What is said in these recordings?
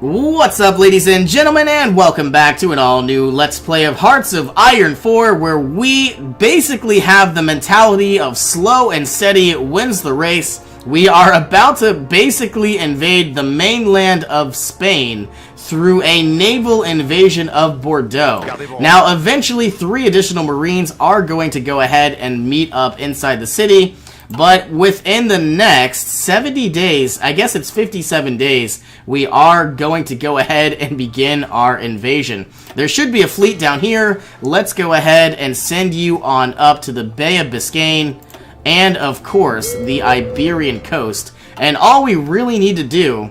What's up, ladies and gentlemen, and welcome back to an all-new Let's Play of Hearts of Iron 4, where we basically have the mentality of slow and steady wins the race. We are about to basically invade the mainland of Spain through a naval invasion of Bordeaux. Now, eventually, 3 additional Marines are going to go ahead and meet up inside the city. But within the next 70 days, I guess it's 57 days, we are going to go ahead and begin our invasion. There should be a fleet down here. Let's go ahead and send you on up to the Bay of Biscayne and, of course, the Iberian coast. And all we really need to do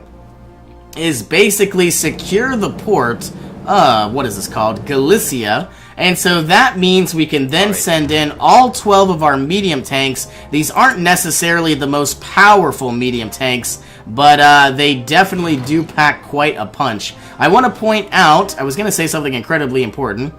is basically secure the port, what is this called? Galicia. And so that means we can then send in all 12 of our medium tanks. These aren't necessarily the most powerful medium tanks, but they definitely do pack quite a punch. I want to point out, I was going to say something incredibly important.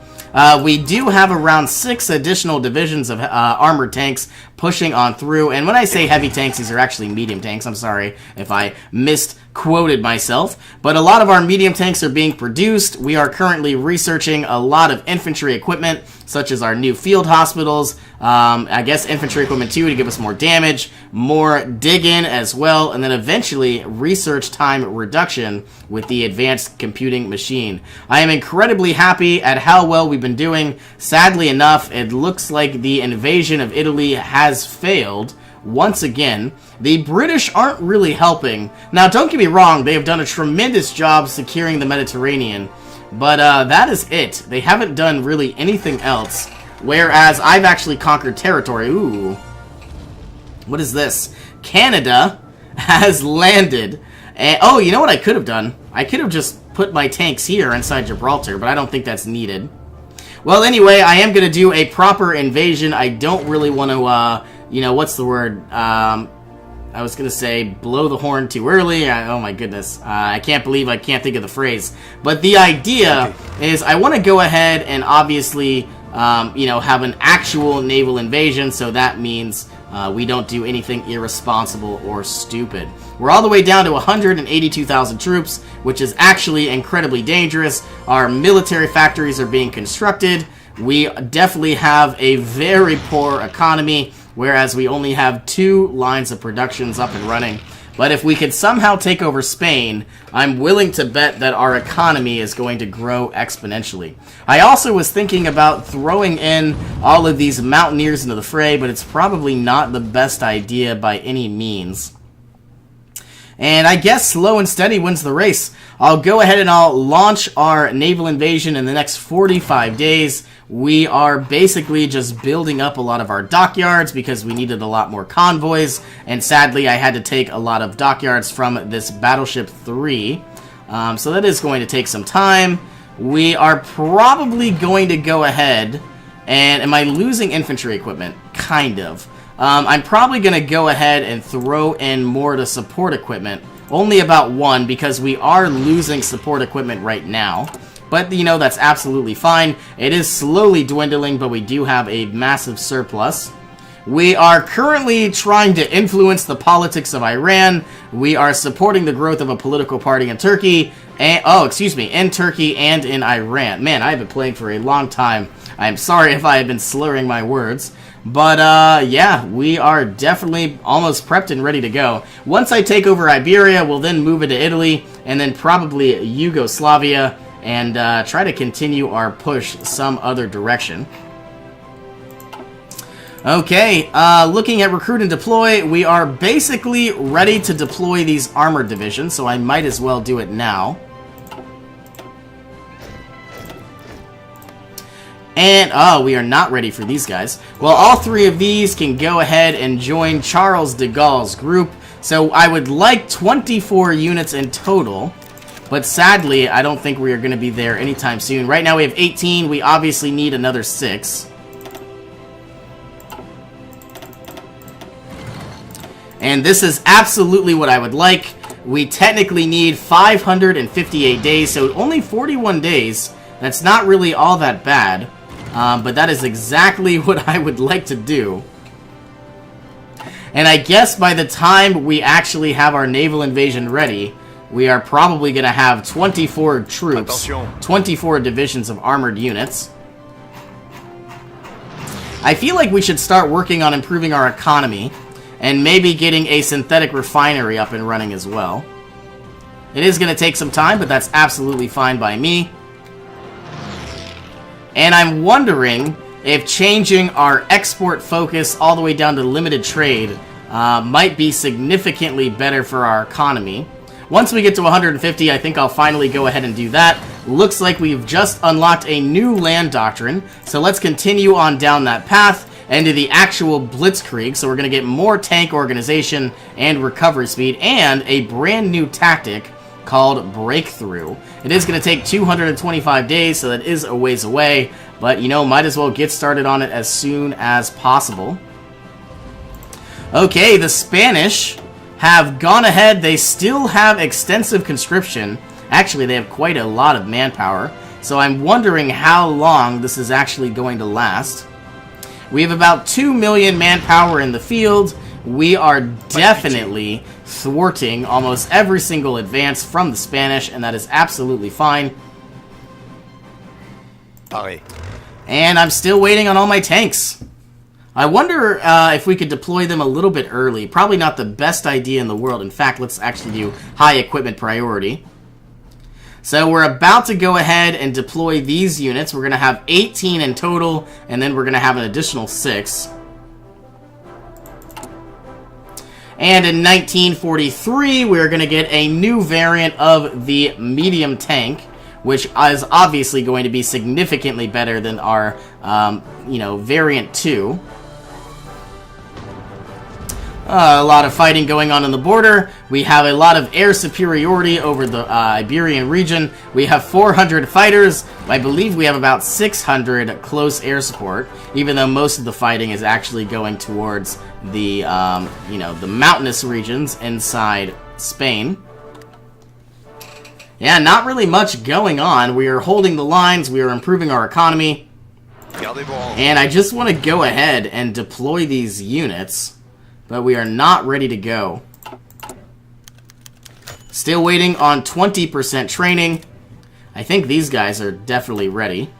We do have around 6 additional divisions of armored tanks pushing on through. And when I say heavy tanks, these are actually medium tanks. I'm sorry if I misquoted myself. But a lot of our medium tanks are being produced. We are currently researching a lot of infantry equipment, such as our new field hospitals. I guess infantry equipment too, to give us more damage, more dig-in as well, and then eventually research time reduction with the advanced computing machine. I am incredibly happy at how well we've been doing. Sadly enough, it looks like the invasion of Italy has failed once again. The British aren't really helping. Now, don't get me wrong, they have done a tremendous job securing the Mediterranean, but that is it. They haven't done really anything else, whereas I've actually conquered territory. Ooh. What is this? Canada has landed. And, oh, you know what I could have done? I could have just put my tanks here inside Gibraltar, but I don't think that's needed. Well, anyway, I am going to do a proper invasion. I don't really want to, you know, what's the word? I was going to say blow the horn too early. Oh my goodness. I can't believe I can't think of the phrase. But the idea is I want to go ahead and obviously, you know, have an actual naval invasion. So that means we don't do anything irresponsible or stupid. We're all the way down to 182,000 troops, which is actually incredibly dangerous. Our military factories are being constructed. We definitely have a very poor economy, whereas we only have 2 lines of productions up and running. But if we could somehow take over Spain, I'm willing to bet that our economy is going to grow exponentially. I also was thinking about throwing in all of these mountaineers into the fray, but it's probably not the best idea by any means. And I guess slow and steady wins the race. I'll go ahead and I'll launch our naval invasion in the next 45 days. We are basically just building up a lot of our dockyards because we needed a lot more convoys. And sadly, I had to take a lot of dockyards from this Battleship 3. So that is going to take some time. We are probably going to go ahead and... Am I losing infantry equipment? Kind of. I'm probably going to go ahead and throw in more to support equipment. Only about 1, because we are losing support equipment right now. But, you know, that's absolutely fine. It is slowly dwindling, but we do have a massive surplus. We are currently trying to influence the politics of Iran. We are supporting the growth of a political party in Turkey. In Turkey and in Iran. Man, I've been playing for a long time. I'm sorry if I have been slurring my words. But, yeah, we are definitely almost prepped and ready to go. Once I take over Iberia, we'll then move into Italy, and then probably Yugoslavia, and try to continue our push some other direction. Okay, looking at recruit and deploy, we are basically ready to deploy these armored divisions, so I might as well do it now. And, oh, we are not ready for these guys. Well, all 3 of these can go ahead and join Charles de Gaulle's group. So I would like 24 units in total. But sadly, I don't think we are going to be there anytime soon. Right now we have 18. We obviously need another 6. And this is absolutely what I would like. We technically need 558 days, so only 41 days. That's not really all that bad. But that is exactly what I would like to do. And I guess by the time we actually have our naval invasion ready, we are probably going to have 24 troops, Attention. 24 divisions of armored units. I feel like we should start working on improving our economy and maybe getting a synthetic refinery up and running as well. It is going to take some time, but that's absolutely fine by me. And I'm wondering if changing our export focus all the way down to limited trade might be significantly better for our economy. Once we get to 150, I think I'll finally go ahead and do that. Looks like we've just unlocked a new land doctrine, so let's continue on down that path into the actual blitzkrieg. So we're going to get more tank organization and recovery speed, and a brand new tactic called Breakthrough. It is going to take 225 days, so that is a ways away, but, you know, might as well get started on it as soon as possible. Okay, the Spanish have gone ahead. They still have extensive conscription. Actually, they have quite a lot of manpower, so I'm wondering how long this is actually going to last. We have about 2 million manpower in the field. We are definitely thwarting almost every single advance from the Spanish, and that is absolutely fine. Pareil. And I'm still waiting on all my tanks. I wonder if we could deploy them a little bit early. Probably not the best idea in the world. In fact, let's actually do high equipment priority. So we're about to go ahead and deploy these units. We're going to have 18 in total, and then we're going to have an additional 6. And in 1943, we're going to get a new variant of the medium tank, which is obviously going to be significantly better than our, variant 2. A lot of fighting going on the border. We have a lot of air superiority over the Iberian region. We have 400 fighters. I believe we have about 600 close air support, even though most of the fighting is actually going towards the, the mountainous regions inside Spain. Yeah, not really much going on. We are holding the lines. We are improving our economy. And I just want to go ahead and deploy these units, but we are not ready to go. Still waiting on 20% training. I think these guys are definitely ready.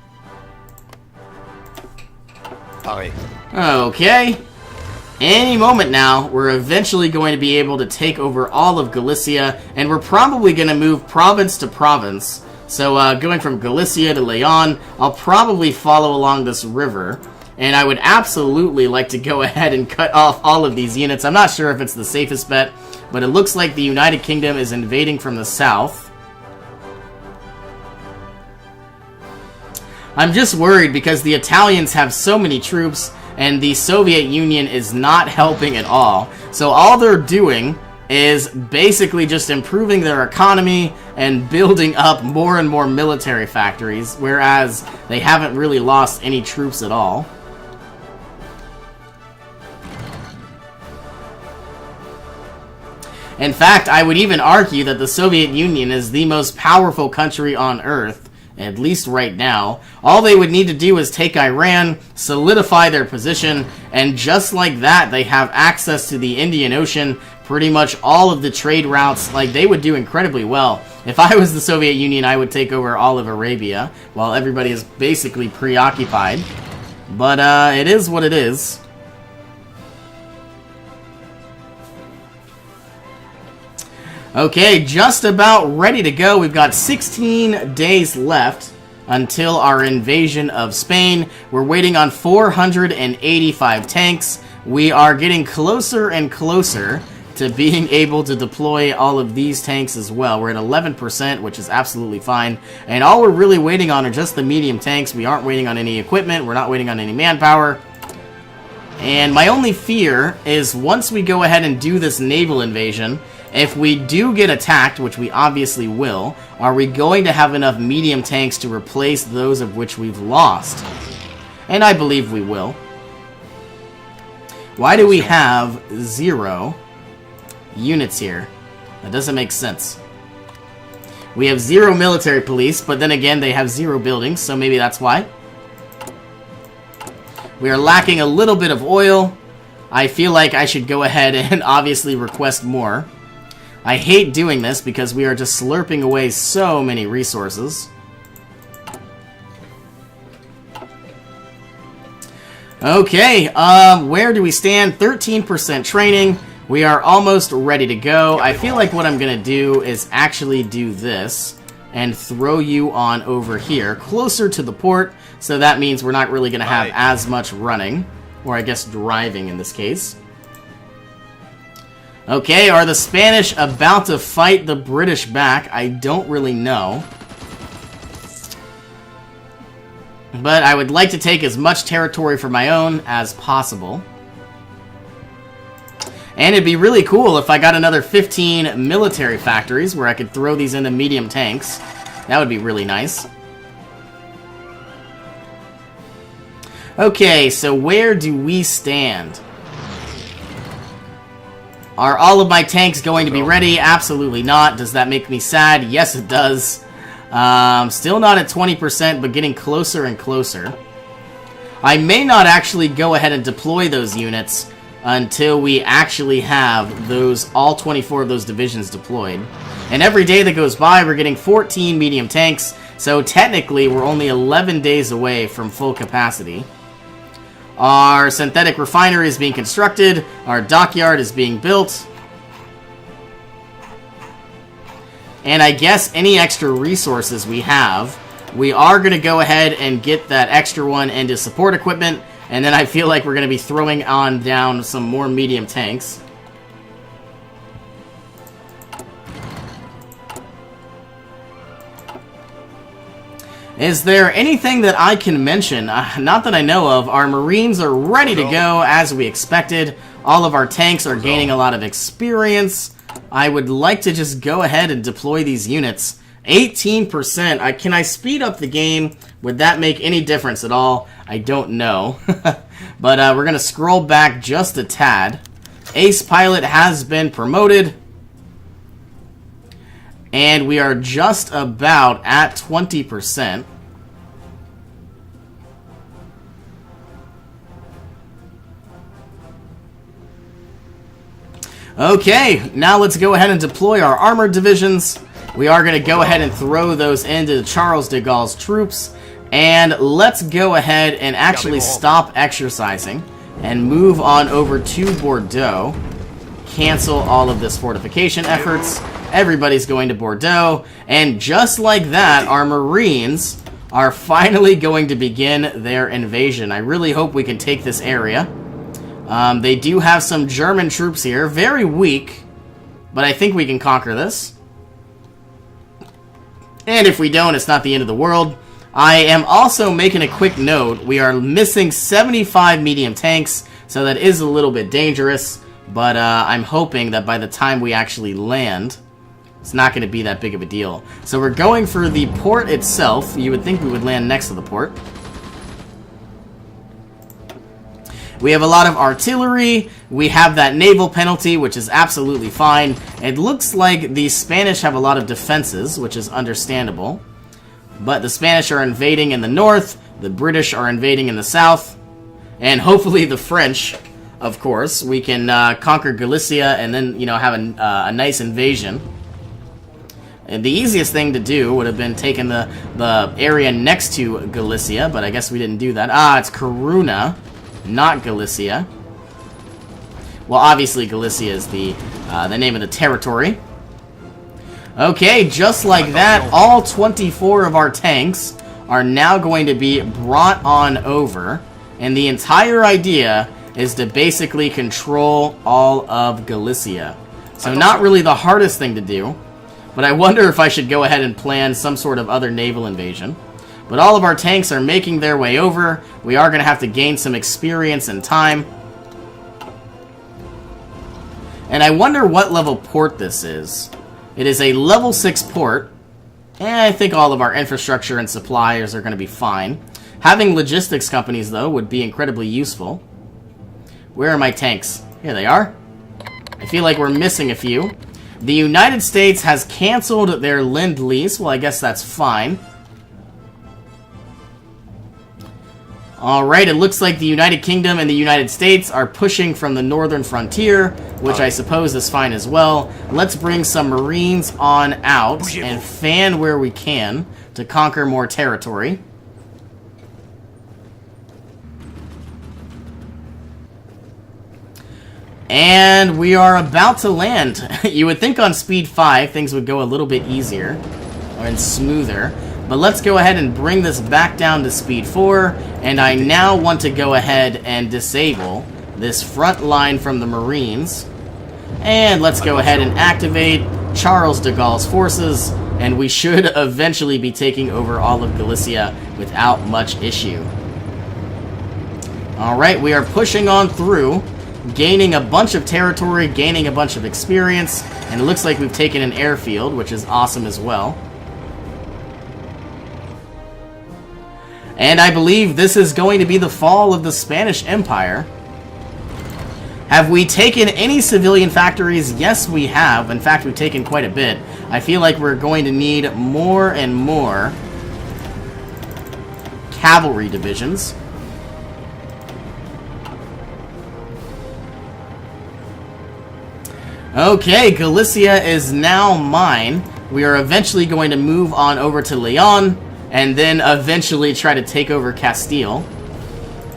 Okay. Any moment now, we're eventually going to be able to take over all of Galicia, and we're probably going to move province to province. So going from Galicia to Leon, I'll probably follow along this river. And I would absolutely like to go ahead and cut off all of these units. I'm not sure if it's the safest bet, but it looks like the United Kingdom is invading from the south. I'm just worried because the Italians have so many troops, and the Soviet Union is not helping at all. So all they're doing is basically just improving their economy and building up more and more military factories, whereas they haven't really lost any troops at all. In fact, I would even argue that the Soviet Union is the most powerful country on Earth, at least right now. All they would need to do is take Iran, solidify their position, and just like that, they have access to the Indian Ocean, pretty much all of the trade routes. Like, they would do incredibly well. If I was the Soviet Union, I would take over all of Arabia, while everybody is basically preoccupied. But, it is what it is. Okay, just about ready to go. We've got 16 days left until our invasion of Spain. We're waiting on 485 tanks. We are getting closer and closer to being able to deploy all of these tanks as well. We're at 11%, which is absolutely fine. And all we're really waiting on are just the medium tanks. We aren't waiting on any equipment. We're not waiting on any manpower. And my only fear is once we go ahead and do this naval invasion, if we do get attacked, which we obviously will, are we going to have enough medium tanks to replace those of which we've lost? And I believe we will. Why do we have 0 units here? That doesn't make sense. We have 0 military police, but then again, they have 0 buildings, so maybe that's why. We are lacking a little bit of oil. I feel like I should go ahead and obviously request more. I hate doing this because we are just slurping away so many resources. Okay, where do we stand? 13% training. We are almost ready to go. I feel like what I'm going to do is actually do this and throw you on over here, closer to the port, so that means we're not really going to have as much running, or I guess driving in this case. Okay, are the Spanish about to fight the British back? I don't really know. But I would like to take as much territory for my own as possible. And it'd be really cool if I got another 15 military factories where I could throw these into medium tanks. That would be really nice. Okay, so where do we stand? Are all of my tanks going to be ready? Absolutely not. Does that make me sad? Yes, it does. Still not at 20%, but getting closer and closer. I may not actually go ahead and deploy those units until we actually have all 24 of those divisions deployed. And every day that goes by, we're getting 14 medium tanks, so technically we're only 11 days away from full capacity. Our synthetic refinery is being constructed, our dockyard is being built, and I guess any extra resources we have, we are going to go ahead and get that extra one into support equipment, and then I feel like we're going to be throwing on down some more medium tanks. Is there anything that I can mention? Not that I know of. Our Marines are ready to go as we expected. All of our tanks are gaining a lot of experience. I would like to just go ahead and deploy these units. 18%. Can I speed up the game? Would that make any difference at all? I don't know. But we're going to scroll back just a tad. Ace Pilot has been promoted. And we are just about at 20%. Okay, now let's go ahead and deploy our armored divisions. We are going to go ahead and throw those into Charles de Gaulle's troops. And let's go ahead and actually stop exercising and move on over to Bordeaux. Cancel all of this fortification efforts. Everybody's going to Bordeaux. And just like that, our Marines are finally going to begin their invasion. I really hope we can take this area. They do have some German troops here. Very weak, but I think we can conquer this. And if we don't, it's not the end of the world. I am also making a quick note. We are missing 75 medium tanks, so that is a little bit dangerous. But I'm hoping that by the time we actually land, it's not going to be that big of a deal. So we're going for the port itself. You would think we would land next to the port. We have a lot of artillery. We have that naval penalty, which is absolutely fine. It looks like the Spanish have a lot of defenses, which is understandable. But the Spanish are invading in the north. The British are invading in the south. And hopefully the French, of course. We can conquer Galicia and then, you know, have a nice invasion. And the easiest thing to do would have been taking the area next to Galicia, but I guess we didn't do that. Ah, it's Coruna, not Galicia. Well, obviously Galicia is the name of the territory. Okay, just like that, all 24 of our tanks are now going to be brought on over, and the entire idea is to basically control all of Galicia. So not really the hardest thing to do, but I wonder if I should go ahead and plan some sort of other naval invasion. But all of our tanks are making their way over. We are going to have to gain some experience and time. And I wonder what level port this is. It is a level 6 port. And I think all of our infrastructure and suppliers are going to be fine. Having logistics companies, though, would be incredibly useful. Where are my tanks? Here they are. I feel like we're missing a few. The United States has canceled their Lend-Lease. Well, I guess that's fine. Alright, it looks like the United Kingdom and the United States are pushing from the northern frontier, which I suppose is fine as well. Let's bring some Marines on out and fan where we can to conquer more territory. And we are about to land. You would think on speed 5 things would go a little bit easier and smoother. But let's go ahead and bring this back down to speed 4. And I now want to go ahead and disable this front line from the Marines. And let's go ahead and activate Charles de Gaulle's forces. And we should eventually be taking over all of Galicia without much issue. Alright, we are pushing on through, gaining a bunch of territory, gaining a bunch of experience, and it looks like we've taken an airfield, which is awesome as well. And I believe this is going to be the fall of the Spanish Empire. Have we taken any civilian factories? Yes, we have. In fact, we've taken quite a bit. I feel like we're going to need more and more cavalry divisions. Okay, Galicia is now mine. We are eventually going to move on over to Leon, and then eventually try to take over Castile.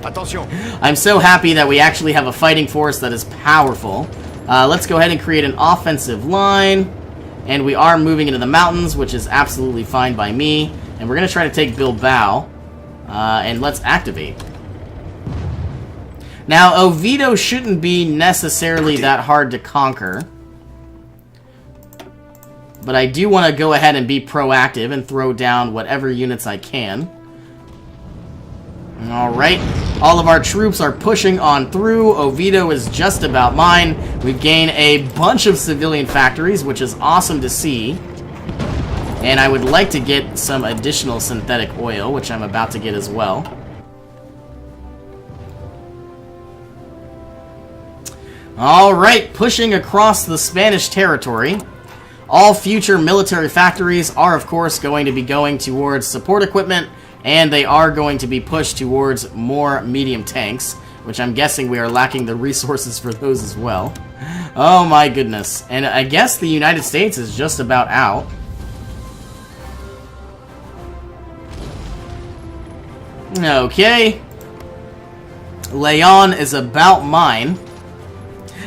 Attention. I'm so happy that we actually have a fighting force that is powerful. Let's go ahead and create an offensive line. And we are moving into the mountains, which is absolutely fine by me. And we're going to try to take Bilbao. And let's activate. Now, Oviedo shouldn't be necessarily that hard to conquer. But I do want to go ahead and be proactive and throw down whatever units I can. Alright, all of our troops are pushing on through. Oviedo is just about mine. We've gained a bunch of civilian factories, which is awesome to see. And I would like to get some additional synthetic oil, which I'm about to get as well. Alright, pushing across the Spanish territory. All future military factories are, of course, going to be going towards support equipment, and they are going to be pushed towards more medium tanks, which I'm guessing we are lacking the resources for those as well. Oh my goodness. And I guess the United States is just about out. Okay. Leon is about mine.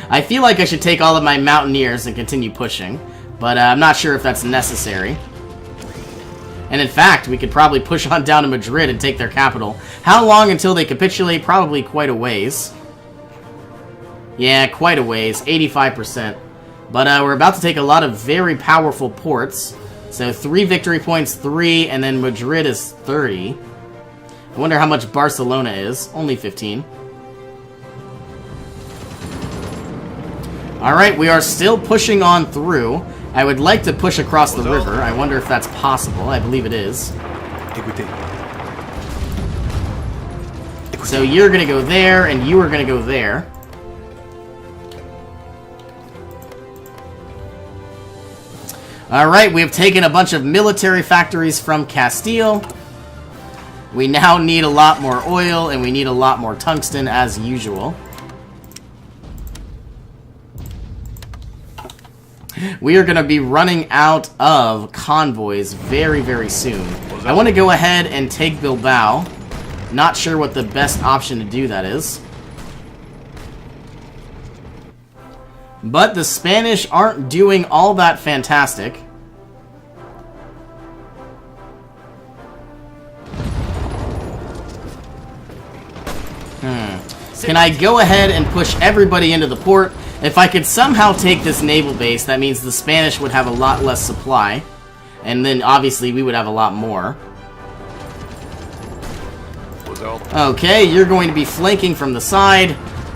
I feel like I should take all of my mountaineers and continue pushing, but I'm not sure if that's necessary. And in fact, we could probably push on down to Madrid and take their capital. How long until they capitulate? Probably quite a ways. Yeah, quite a ways. 85%. But we're about to take a lot of very powerful ports. So 3 victory points, 3, and then Madrid is 30. I wonder how much Barcelona is. Only 15. Alright, we are still pushing on through. I would like to push across the river. I wonder if that's possible. I believe it is. So you're going to go there, and you are going to go there. Alright, we have taken a bunch of military factories from Castile. We now need a lot more oil, and we need a lot more tungsten, as usual. We are going to be running out of convoys very, very soon. I want to go ahead and take Bilbao. Not sure what the best option to do that is. But the Spanish aren't doing all that fantastic. Can I go ahead and push everybody into the port? If I could somehow take this naval base, that means the Spanish would have a lot less supply. And then, obviously, we would have a lot more. Okay, you're going to be flanking from the side.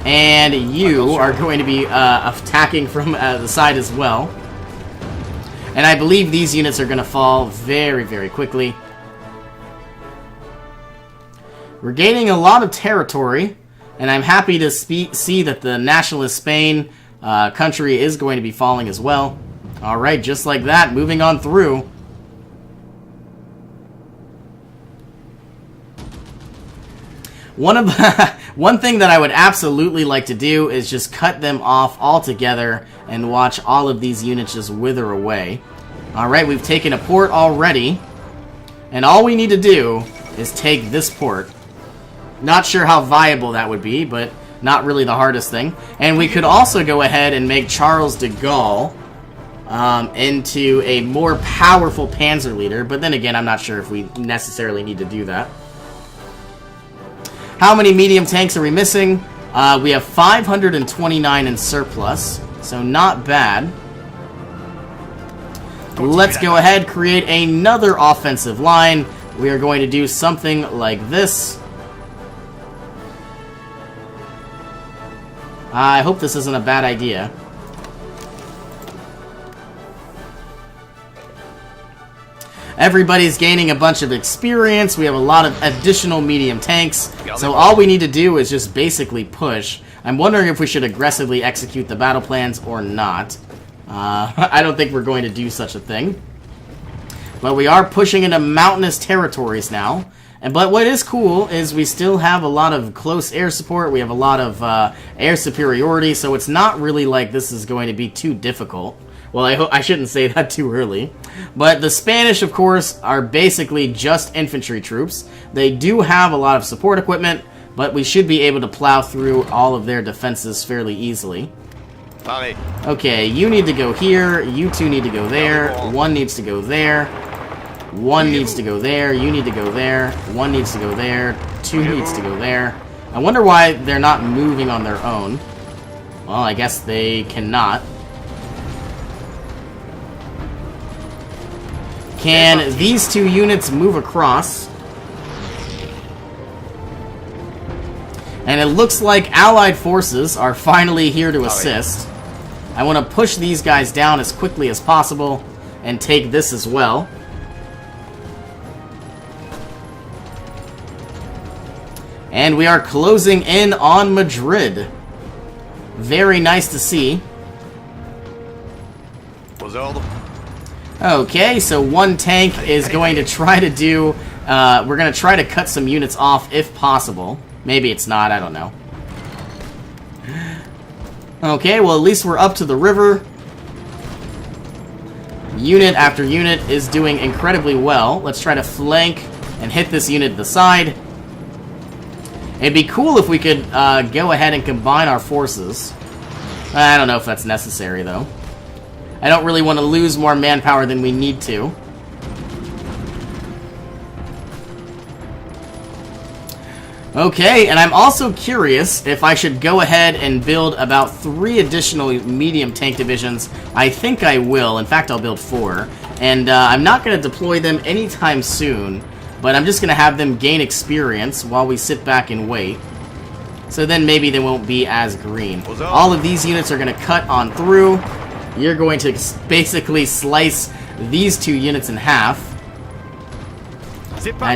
And you are going to be attacking from the side as well. And I believe these units are going to fall very, very quickly. We're gaining a lot of territory. And I'm happy to see that the nationalist Spain country is going to be falling as well. Alright, just like that, moving on through. One thing that I would absolutely like to do is just cut them off altogether and watch all of these units just wither away. Alright, we've taken a port already. And all we need to do is take this port. Not sure how viable that would be, but not really the hardest thing. And we could also go ahead and make Charles de Gaulle into a more powerful panzer leader. But then again, I'm not sure if we necessarily need to do that. How many medium tanks are we missing? We have 529 in surplus, so not bad. Let's go ahead, create another offensive line. We are going to do something like this. I hope this isn't a bad idea. Everybody's gaining a bunch of experience. We have a lot of additional medium tanks. So all we need to do is just basically push. I'm wondering if we should aggressively execute the battle plans or not. I don't think we're going to do such a thing. But we are pushing into mountainous territories now. But what is cool is we still have a lot of close air support. We have a lot of air superiority. So it's not really like this is going to be too difficult. Well, I shouldn't say that too early. But the Spanish, of course, are basically just infantry troops. They do have a lot of support equipment, but we should be able to plow through all of their defenses fairly easily. Okay, you need to go here, you two need to go there, one needs to go there, one needs to go there, you need to go there, one needs to go there, two needs to go there. I wonder why they're not moving on their own. Well, I guess they cannot. Can these two units move across? And it looks like Allied forces are finally here to assist. I want to push these guys down as quickly as possible and take this as well. And we are closing in on Madrid. Very nice to see. Okay, so one tank is going to try to do... we're going to try to cut some units off if possible. Maybe it's not, I don't know. Okay, well at least we're up to the river. Unit after unit is doing incredibly well. Let's try to flank and hit this unit at the side. It'd be cool if we could go ahead and combine our forces. I don't know if that's necessary, though. I don't really want to lose more manpower than we need to. Okay, and I'm also curious if I should go ahead and build about 3 additional medium tank divisions. I think I will. In fact, I'll build 4. And I'm not going to deploy them anytime soon, but I'm just going to have them gain experience while we sit back and wait. So then maybe they won't be as green. All of these units are going to cut on through. You're going to basically slice these 2 units in half.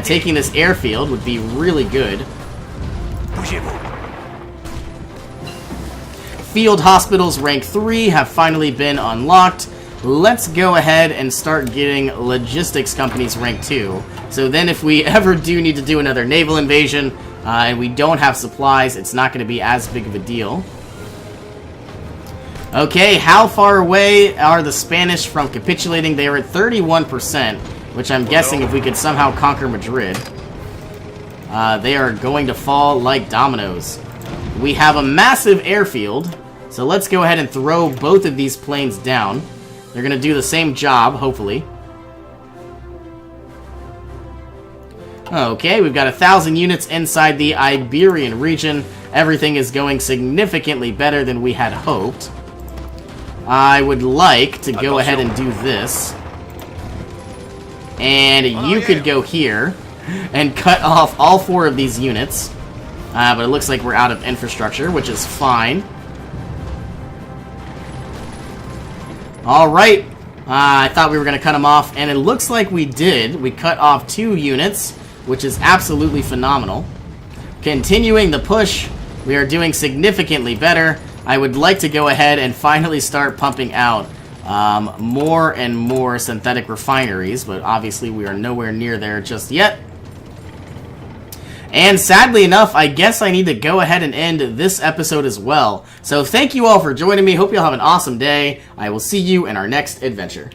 Taking this airfield would be really good. Field hospitals rank 3 have finally been unlocked. Let's go ahead and start getting logistics companies rank 2. So then if we ever do need to do another naval invasion and we don't have supplies, it's not going to be as big of a deal. Okay, how far away are the Spanish from capitulating? They are at 31%, which I'm guessing if we could somehow conquer Madrid, they are going to fall like dominoes. We have a massive airfield, so let's go ahead and throw both of these planes down. They're going to do the same job, hopefully. Okay, we've got 1,000 units inside the Iberian region. Everything is going significantly better than we had hoped. I would like to go ahead and do this. And you could go here and cut off all 4 of these units. But it looks like we're out of infrastructure, which is fine. Alright. I thought we were going to cut them off, and it looks like we did. We cut off 2 units, which is absolutely phenomenal. Continuing the push, we are doing significantly better. I would like to go ahead and finally start pumping out more and more synthetic refineries, but obviously we are nowhere near there just yet. And sadly enough, I guess I need to go ahead and end this episode as well. So thank you all for joining me. Hope you all have an awesome day. I will see you in our next adventure.